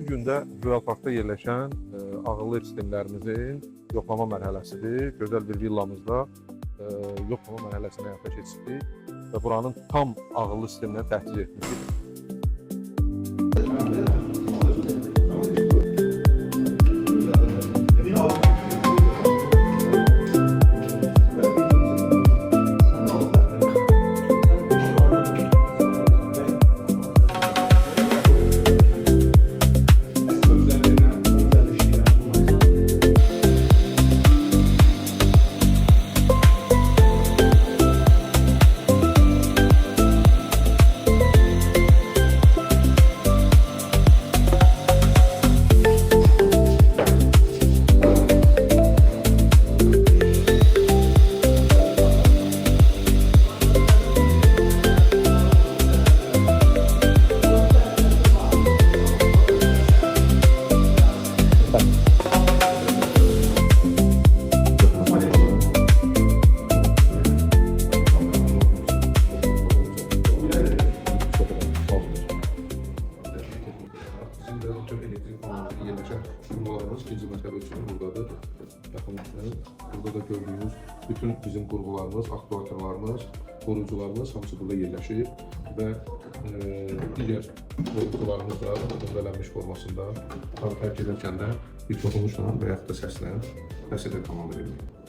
Bu gün də Royal Parkda yerləşən ağıllı ev sistemlərimizin yoxlama mərhələsidir. Gözəl bir villamızda yoxlama mərhələsini həyata keçirdik və buranın tam ağıllı sistemlə təchiz etmişik. Bütün elektrik panelleri yerləşən qurğularımız ikinci mərtəbə üçün buradadır. Yaxınlıqda burada da gördüyünüz bütün bizim qurğularımız, aktuatorlarımız, qoruyucularımız hamısı burada yerləşir və digər qoruyucularımız da nömrələnmiş formasında tərk edərkən də bir toxunuşla və yaxud da səslə təsəvvür komanda verilir.